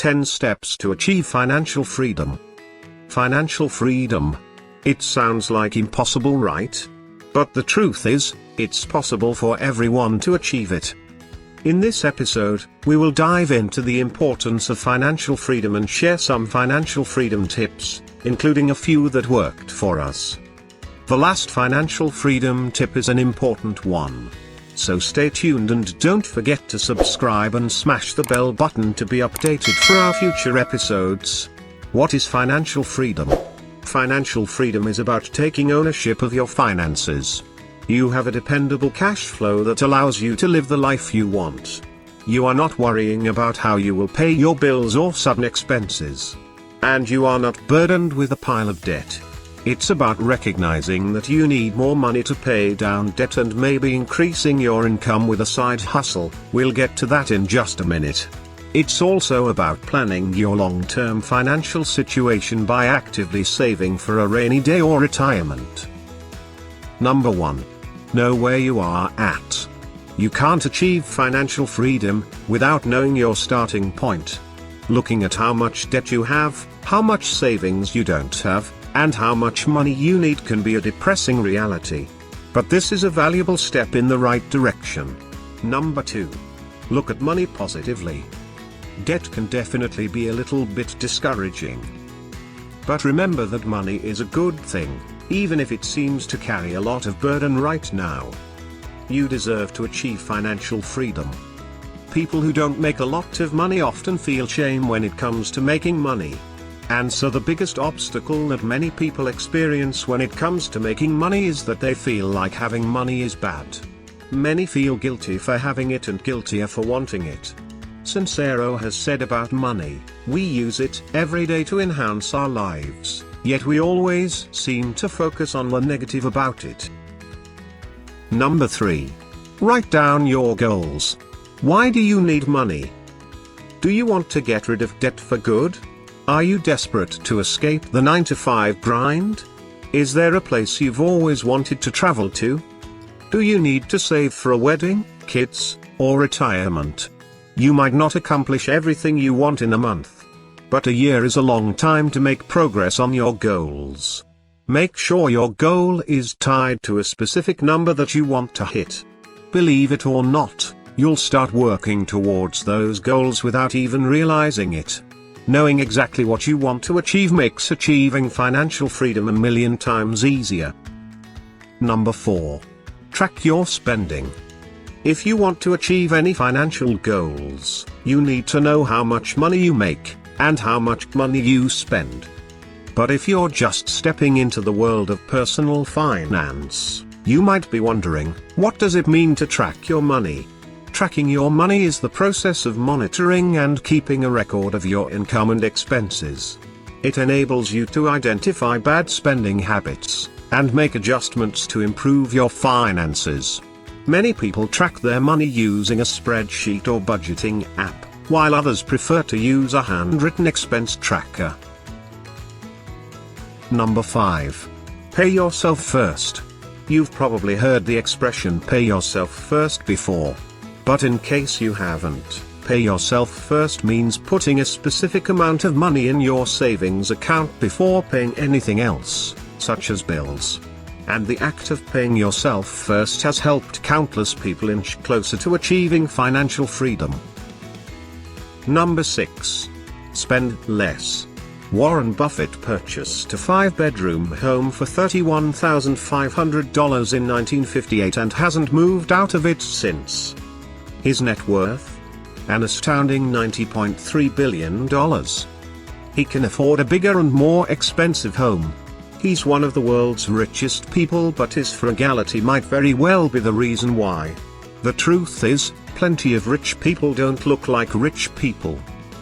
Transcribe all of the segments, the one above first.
10 Steps to Achieve Financial Freedom. Financial freedom. It sounds like impossible, right? But the truth is, it's possible for everyone to achieve it. In this episode, we will dive into the importance of financial freedom and share some financial freedom tips, including a few that worked for us. The last financial freedom tip is an important one. So stay tuned and don't forget to subscribe and smash the bell button to be updated for our future episodes. What is financial freedom? Financial freedom is about taking ownership of your finances. You have a dependable cash flow that allows you to live the life you want. You are not worrying about how you will pay your bills or sudden expenses. And you are not burdened with a pile of debt. It's about recognizing that you need more money to pay down debt and maybe increasing your income with a side hustle. We'll get to that in just a minute. It's also about planning your long-term financial situation by actively saving for a rainy day or retirement. Number 1. Know where you are at. You can't achieve financial freedom without knowing your starting point. Looking at how much debt you have, how much savings you don't have, and how much money you need can be a depressing reality. But this is a valuable step in the right direction. Number 2. Look at money positively. Debt can definitely be a little bit discouraging. But remember that money is a good thing, even if it seems to carry a lot of burden right now. You deserve to achieve financial freedom. People who don't make a lot of money often feel shame when it comes to making money. And so the biggest obstacle that many people experience when it comes to making money is that they feel like having money is bad. Many feel guilty for having it and guiltier for wanting it. Sincero has said about money, we use it every day to enhance our lives, yet we always seem to focus on the negative about it. Number 3. Write down your goals. Why do you need money? Do you want to get rid of debt for good? Are you desperate to escape the 9-to-5 grind? Is there a place you've always wanted to travel to? Do you need to save for a wedding, kids, or retirement? You might not accomplish everything you want in a month. But a year is a long time to make progress on your goals. Make sure your goal is tied to a specific number that you want to hit. Believe it or not, you'll start working towards those goals without even realizing it. Knowing exactly what you want to achieve makes achieving financial freedom a million times easier. Number 4. Track your spending. If you want to achieve any financial goals, you need to know how much money you make, and how much money you spend. But if you're just stepping into the world of personal finance, you might be wondering, what does it mean to track your money? Tracking your money is the process of monitoring and keeping a record of your income and expenses. It enables you to identify bad spending habits, and make adjustments to improve your finances. Many people track their money using a spreadsheet or budgeting app, while others prefer to use a handwritten expense tracker. Number 5. Pay yourself first. You've probably heard the expression pay yourself first before. But in case you haven't, pay yourself first means putting a specific amount of money in your savings account before paying anything else, such as bills. And the act of paying yourself first has helped countless people inch closer to achieving financial freedom. Number 6. Spend less. Warren Buffett purchased a 5-bedroom home for $31,500 in 1958 and hasn't moved out of it since. His net worth? An astounding $90.3 billion. He can afford a bigger and more expensive home. He's one of the world's richest people, but his frugality might very well be the reason why. The truth is, plenty of rich people don't look like rich people.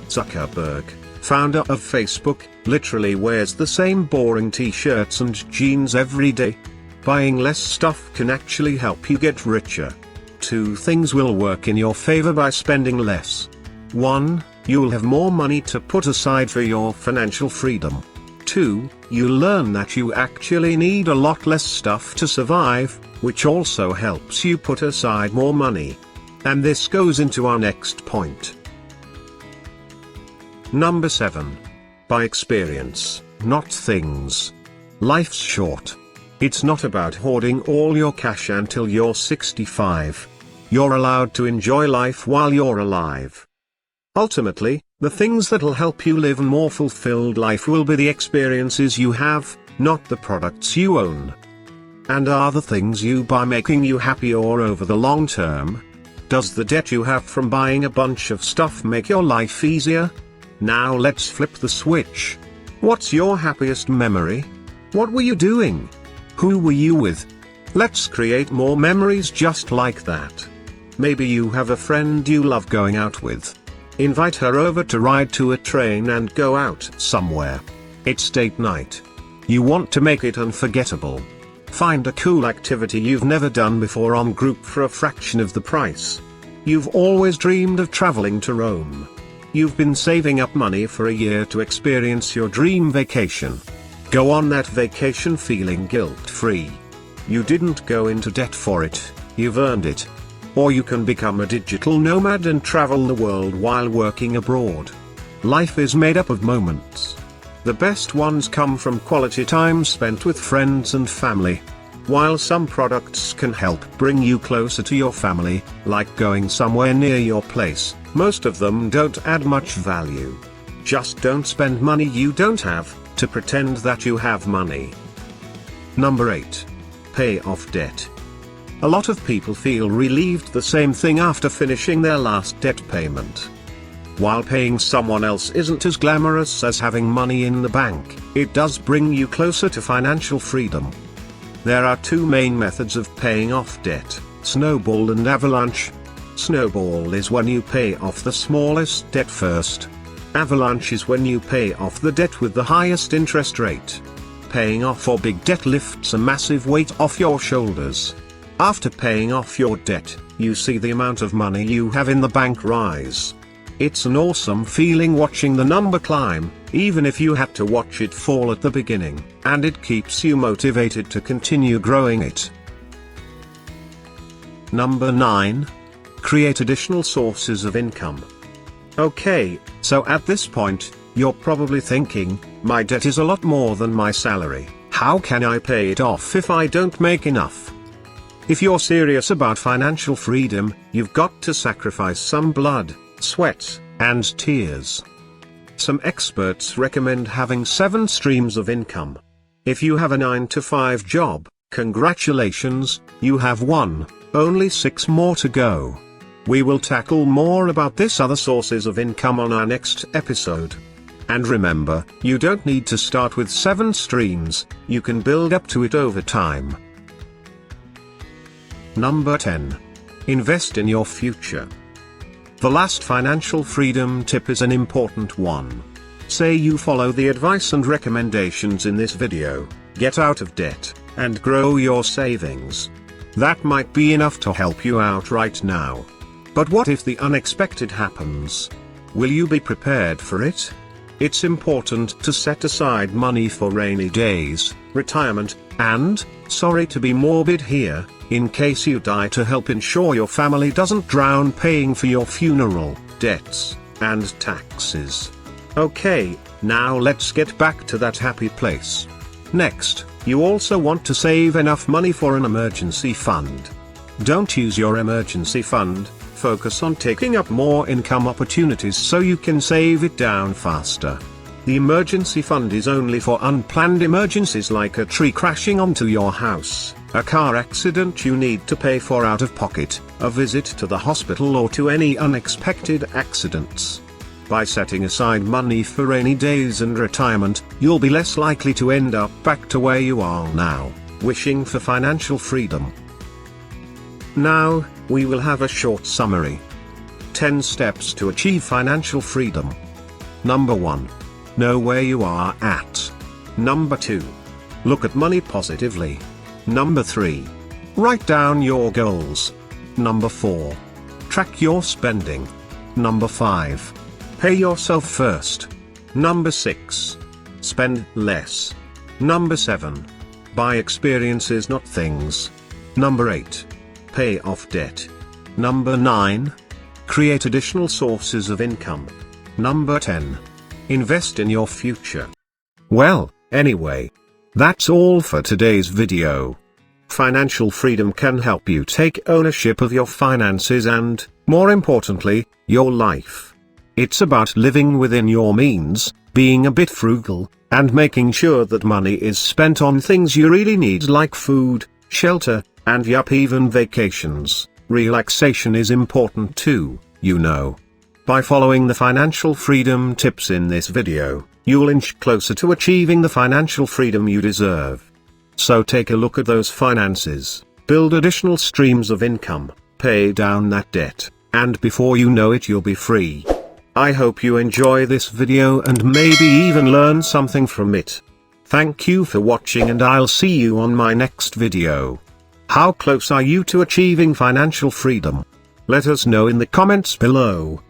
Zuckerberg, founder of Facebook, literally wears the same boring t-shirts and jeans every day. Buying less stuff can actually help you get richer. 2 things will work in your favor by spending less. 1. You'll have more money to put aside for your financial freedom. 2. You'll learn that you actually need a lot less stuff to survive, which also helps you put aside more money. And this goes into our next point. Number 7. Buy experience, not things. Life's short. It's not about hoarding all your cash until you're 65. You're allowed to enjoy life while you're alive. Ultimately, the things that'll help you live a more fulfilled life will be the experiences you have, not the products you own. And are the things you buy making you happy or over the long term? Does the debt you have from buying a bunch of stuff make your life easier? Now let's flip the switch. What's your happiest memory? What were you doing? Who were you with? Let's create more memories just like that. Maybe you have a friend you love going out with. Invite her over to ride to a train and go out somewhere. It's date night. You want to make it unforgettable. Find a cool activity you've never done before on Group for a fraction of the price. You've always dreamed of traveling to Rome. You've been saving up money for a year to experience your dream vacation. Go on that vacation feeling guilt-free. You didn't go into debt for it, you've earned it. Or you can become a digital nomad and travel the world while working abroad. Life is made up of moments. The best ones come from quality time spent with friends and family. While some products can help bring you closer to your family, like going somewhere near your place, most of them don't add much value. Just don't spend money you don't have, to pretend that you have money. Number 8. Pay off debt. A lot of people feel relieved the same thing after finishing their last debt payment. While paying someone else isn't as glamorous as having money in the bank, it does bring you closer to financial freedom. There are two main methods of paying off debt: snowball and avalanche. Snowball is when you pay off the smallest debt first. Avalanche is when you pay off the debt with the highest interest rate. Paying off your big debt lifts a massive weight off your shoulders. After paying off your debt, you see the amount of money you have in the bank rise. It's an awesome feeling watching the number climb, even if you had to watch it fall at the beginning, and it keeps you motivated to continue growing it. Number 9. Create additional sources of income. Okay, so at this point, you're probably thinking, my debt is a lot more than my salary. How can I pay it off if I don't make enough? If you're serious about financial freedom, you've got to sacrifice some blood, sweat, and tears. Some experts recommend having 7 streams of income. If you have a 9-to-5 job, congratulations, you have one, only 6 more to go. We will tackle more about this other sources of income on our next episode. And remember, you don't need to start with 7 streams, you can build up to it over time. Number 10. Invest in your future. The last financial freedom tip is an important one. Say you follow the advice and recommendations in this video, get out of debt, and grow your savings. That might be enough to help you out right now. But what if the unexpected happens? Will you be prepared for it? It's important to set aside money for rainy days, retirement, and, sorry to be morbid here, in case you die, to help ensure your family doesn't drown paying for your funeral, debts, and taxes. Okay, now let's get back to that happy place. Next, you also want to save enough money for an emergency fund. Don't use your emergency fund, focus on taking up more income opportunities so you can save it down faster. The emergency fund is only for unplanned emergencies like a tree crashing onto your house, a car accident you need to pay for out of pocket, a visit to the hospital, or to any unexpected accidents. By setting aside money for rainy days and retirement, you'll be less likely to end up back to where you are now, wishing for financial freedom. Now, we will have a short summary. 10 steps to achieve financial freedom. Number 1. Know where you are at. Number 2. Look at money positively. Number 3. Write down your goals. Number 4. Track your spending. Number 5. Pay yourself first. Number 6. Spend less. Number 7. Buy experiences, not things. Number 8. Pay off debt. Number 9. Create additional sources of income. Number 10. Invest in your future. Well, anyway, that's all for today's video. Financial freedom can help you take ownership of your finances and, more importantly, your life. It's about living within your means, being a bit frugal, and making sure that money is spent on things you really need like food, shelter, and yup, even vacations. Relaxation is important too, you know. By following the financial freedom tips in this video, you'll inch closer to achieving the financial freedom you deserve. So take a look at those finances, build additional streams of income, pay down that debt, and before you know it you'll be free. I hope you enjoy this video and maybe even learn something from it. Thank you for watching and I'll see you on my next video. How close are you to achieving financial freedom? Let us know in the comments below.